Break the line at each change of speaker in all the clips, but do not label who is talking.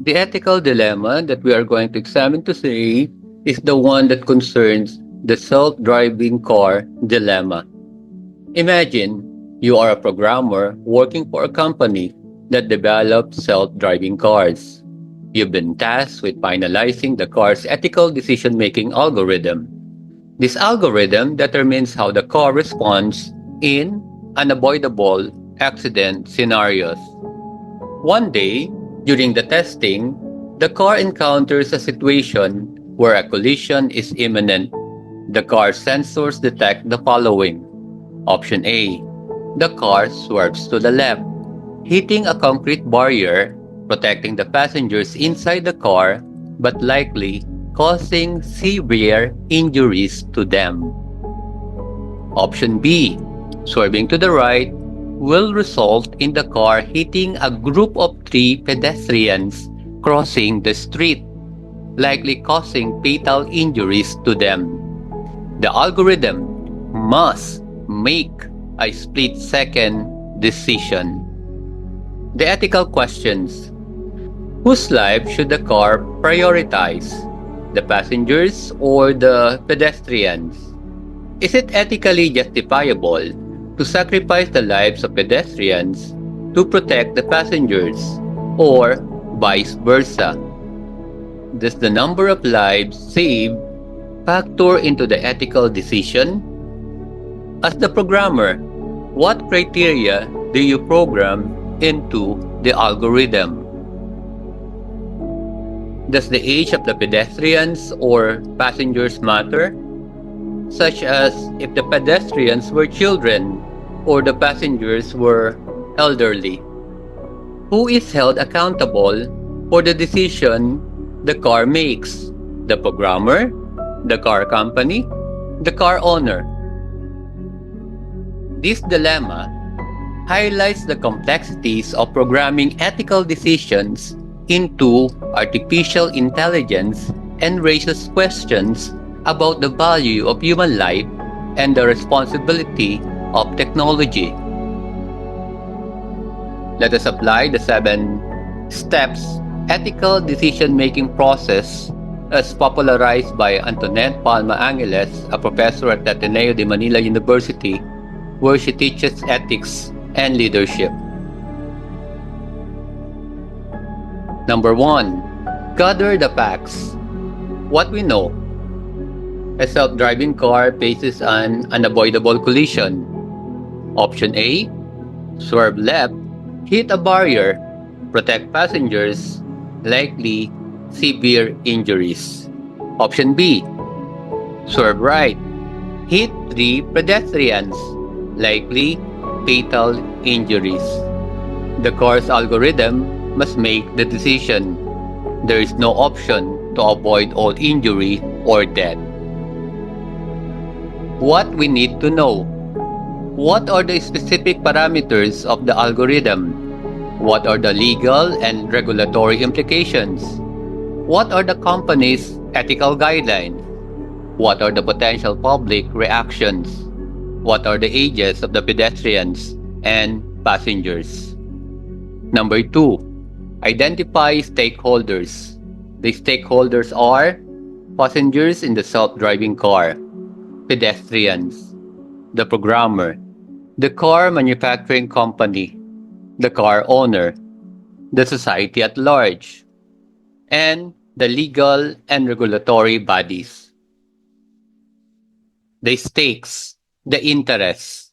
The ethical dilemma that we are going to examine today is the one that concerns the self-driving car dilemma. Imagine you are a programmer working for a company that develops self-driving cars. You've been tasked with finalizing the car's ethical decision-making algorithm. This algorithm determines how the car responds in unavoidable accident scenarios. One day, during the testing, the car encounters a situation where a collision is imminent. The car's sensors detect the following. Option A. The car swerves to the left, hitting a concrete barrier, protecting the passengers inside the car, but likely causing severe injuries to them. Option B. Swerving to the right will result in the car hitting a group of three pedestrians crossing the street, likely causing fatal injuries to them. The algorithm must make a split-second decision. The ethical questions. Whose life should the car prioritize? The passengers or the pedestrians? Is it ethically justifiable to sacrifice the lives of pedestrians to protect the passengers, or vice versa? Does the number of lives saved factor into the ethical decision? As the programmer, what criteria do you program into the algorithm? Does the age of the pedestrians or passengers matter? Such as if the pedestrians were children or the passengers were elderly. Who is held accountable for the decision the car makes? The programmer, the car company, the car owner? This dilemma highlights the complexities of programming ethical decisions into artificial intelligence and raises questions about the value of human life and the responsibility of technology. Let us apply the 7 steps ethical decision-making process as popularized by Antoinette Palma Angeles, a professor at Ateneo de Manila University, where she teaches ethics and leadership. Number 1. Gather the facts. What we know. A self-driving car faces an unavoidable collision. Option A. Swerve left, hit a barrier, protect passengers, likely severe injuries. Option B. Swerve right, hit 3 pedestrians, likely fatal injuries. The car's algorithm must make the decision. There is no option to avoid all injury or death. What we need to know. What are the specific parameters of the algorithm? What are the legal and regulatory implications? What are the company's ethical guidelines? What are the potential public reactions? What are the ages of the pedestrians and passengers? Number 2. Identify stakeholders. The stakeholders are passengers in the self-driving car, pedestrians, the programmer, the car manufacturing company, the car owner, the society at large, and the legal and regulatory bodies. The stakes, the interests,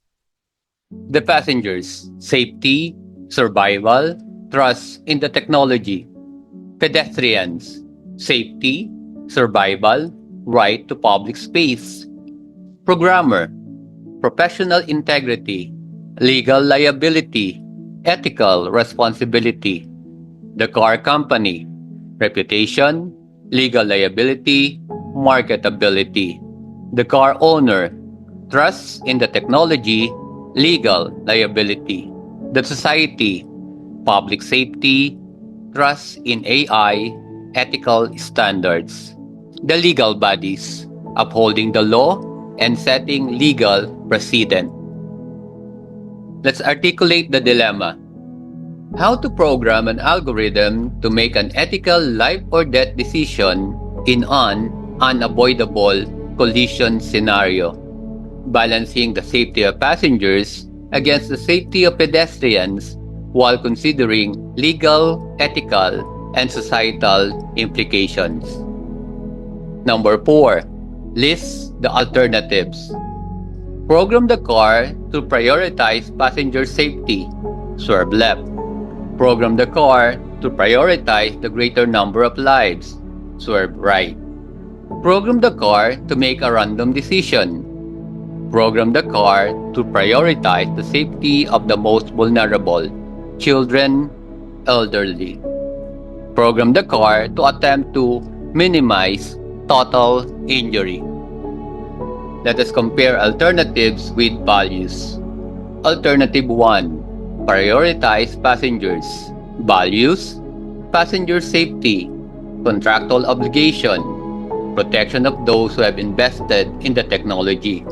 the passengers, safety, survival, trust in the technology, pedestrians, safety, survival, right to public space, programmer, professional integrity, legal liability, ethical responsibility, the car company, reputation, legal liability, marketability, the car owner, trust in the technology, legal liability, the society, public safety, trust in AI, ethical standards, the legal bodies, upholding the law and setting legal precedent. Let's articulate the dilemma. How to program an algorithm to make an ethical life or death decision in an unavoidable collision scenario, balancing the safety of passengers against the safety of pedestrians while considering legal, ethical, and societal implications. Number 4. List the alternatives. Program the car to prioritize passenger safety. Swerve left. Program the car to prioritize the greater number of lives. Swerve right. Program the car to make a random decision. Program the car to prioritize the safety of the most vulnerable, children, elderly. Program the car to attempt to minimize total injury. Let us compare alternatives with values. Alternative 1. Prioritize passengers. Values: passenger safety, contractual obligation, protection of those who have invested in the technology.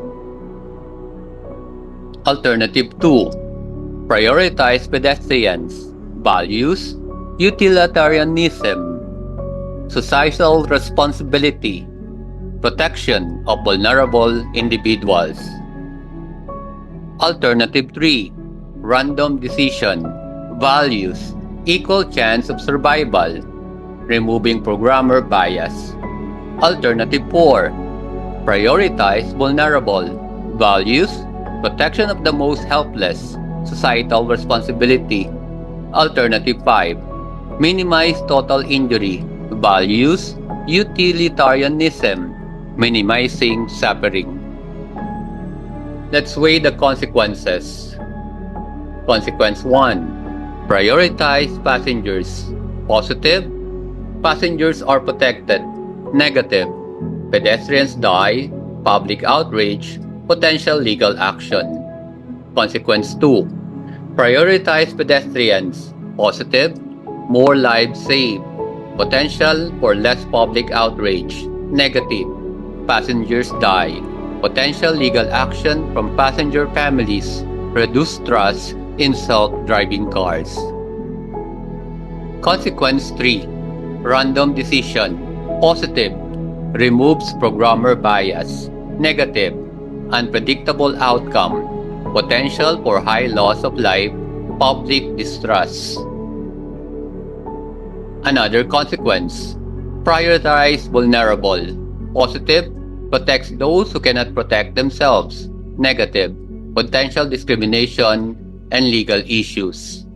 Alternative 2. Prioritize pedestrians. Values: utilitarianism, societal responsibility, protection of vulnerable individuals. Alternative 3. Random decision. Values: equal chance of survival, removing programmer bias. Alternative 4. Prioritize vulnerable. Values: protection of the most helpless, societal responsibility. Alternative 5. Minimize total injury. Values: utilitarianism, minimizing suffering. Let's weigh the consequences. Consequence 1. Prioritize passengers. Positive: passengers are protected. Negative: pedestrians die, public outrage, potential legal action. Consequence 2. Prioritize pedestrians. Positive: more lives saved. Potential for less public outrage. Negative: passengers die. Potential legal action from passenger families. Reduce trust in self-driving cars. Consequence 3. Random decision. Positive: removes programmer bias. Negative: unpredictable outcome. Potential for high loss of life. Public distrust. Another consequence: prioritize vulnerable. Positive: protects those who cannot protect themselves. Negative: potential discrimination and legal issues.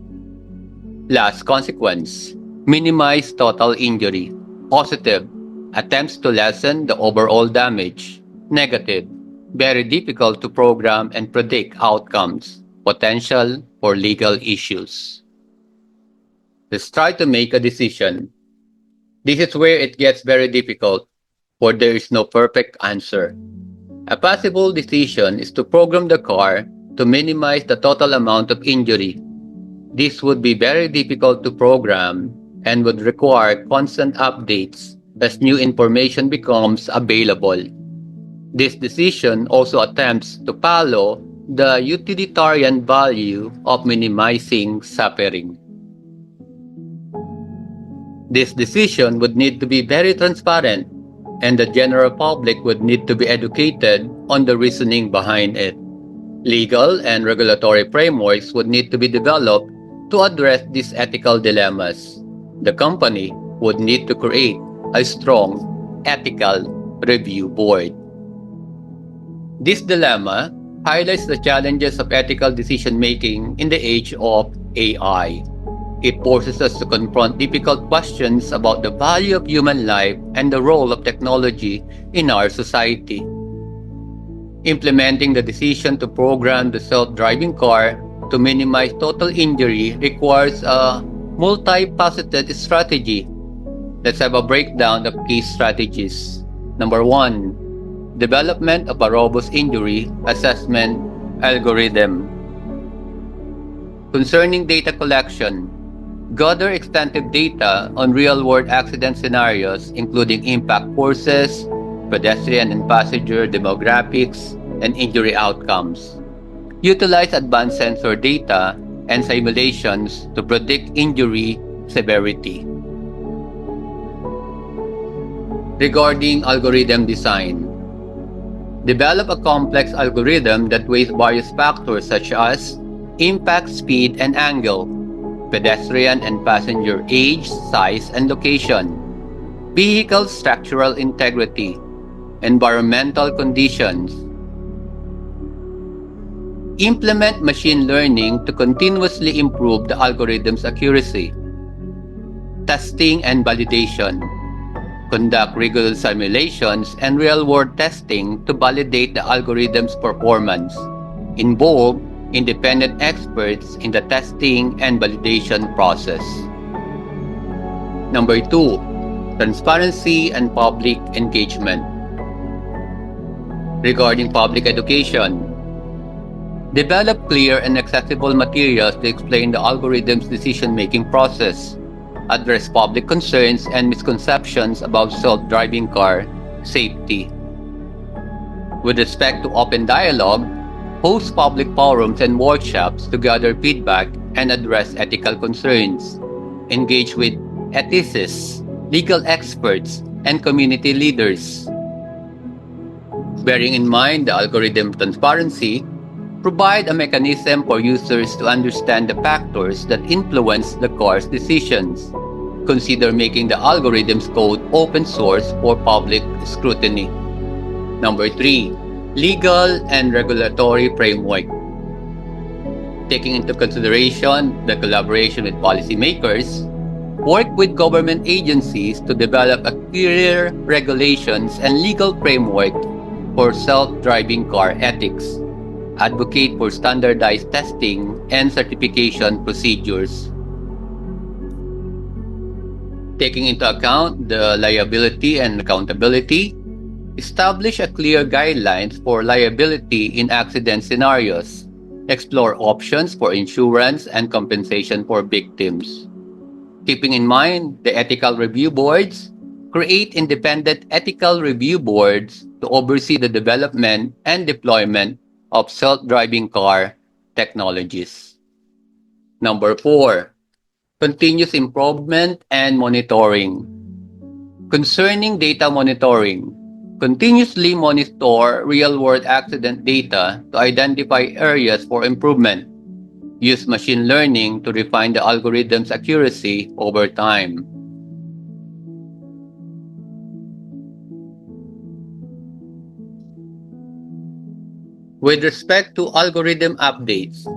Last consequence: minimize total injury. Positive: attempts to lessen the overall damage. Negative: very difficult to program and predict outcomes. Potential for legal issues. Let's try to make a decision. This is where it gets very difficult, for there is no perfect answer. A possible decision is to program the car to minimize the total amount of injury. This would be very difficult to program and would require constant updates as new information becomes available. This decision also attempts to follow the utilitarian value of minimizing suffering. This decision would need to be very transparent, and the general public would need to be educated on the reasoning behind it. Legal and regulatory frameworks would need to be developed to address these ethical dilemmas. The company would need to create a strong ethical review board. This dilemma highlights the challenges of ethical decision making in the age of AI. It forces us to confront difficult questions about the value of human life and the role of technology in our society. Implementing the decision to program the self-driving car to minimize total injury requires a multifaceted strategy. Let's have a breakdown of key strategies. Number 1. Development of a robust injury assessment algorithm. Concerning data collection, gather extensive data on real-world accident scenarios including impact forces, pedestrian and passenger demographics, and injury outcomes. Utilize advanced sensor data and simulations to predict injury severity. Regarding algorithm design, develop a complex algorithm that weighs various factors such as impact, speed, and angle, pedestrian and passenger age, size, and location, vehicle structural integrity, environmental conditions. Implement machine learning to continuously improve the algorithm's accuracy. Testing and validation. Conduct regular simulations and real-world testing to validate the algorithm's performance. Involve independent experts in the testing and validation process. Number 2, transparency and public engagement. Regarding public education, develop clear and accessible materials to explain the algorithm's decision-making process. Address public concerns and misconceptions about self-driving car safety. With respect to open dialogue, host public forums and workshops to gather feedback and address ethical concerns. Engage with ethicists, legal experts, and community leaders. Bearing in mind the algorithm transparency, provide a mechanism for users to understand the factors that influence the car's decisions. Consider making the algorithm's code open source for public scrutiny. Number 3, legal and regulatory framework. Taking into consideration the collaboration with policymakers, work with government agencies to develop a clear regulations and legal framework for self-driving car ethics. Advocate for standardized testing and certification procedures. Taking into account the liability and accountability, establish a clear guidelines for liability in accident scenarios. Explore options for insurance and compensation for victims. Keeping in mind the ethical review boards, create independent ethical review boards to oversee the development and deployment of self-driving car technologies. Number 4, continuous improvement and monitoring. Concerning data monitoring, continuously monitor real-world accident data to identify areas for improvement. Use machine learning to refine the algorithm's accuracy over time. With respect to algorithm updates,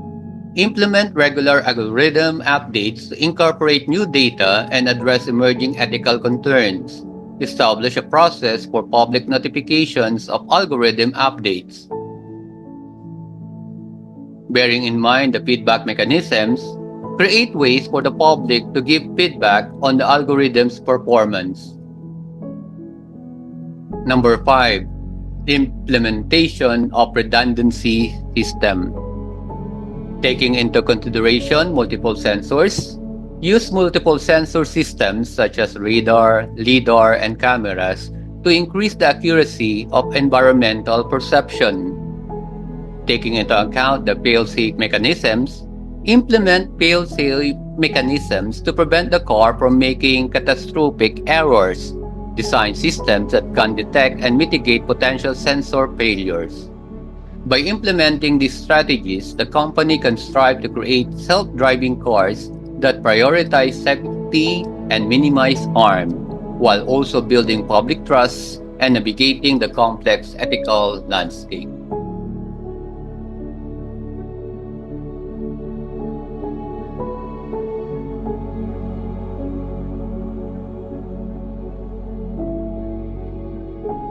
implement regular algorithm updates to incorporate new data and address emerging ethical concerns. Establish a process for public notifications of algorithm updates. Bearing in mind the feedback mechanisms, create ways for the public to give feedback on the algorithm's performance. Number 5, implementation of redundancy system. Taking into consideration multiple sensors, use multiple sensor systems such as radar, LiDAR, and cameras to increase the accuracy of environmental perception. Taking into account the fail-safe mechanisms, implement fail-safe mechanisms to prevent the car from making catastrophic errors. Design systems that can detect and mitigate potential sensor failures. By implementing these strategies, the company can strive to create self-driving cars that prioritize safety and minimize harm, while also building public trust and navigating the complex ethical landscape.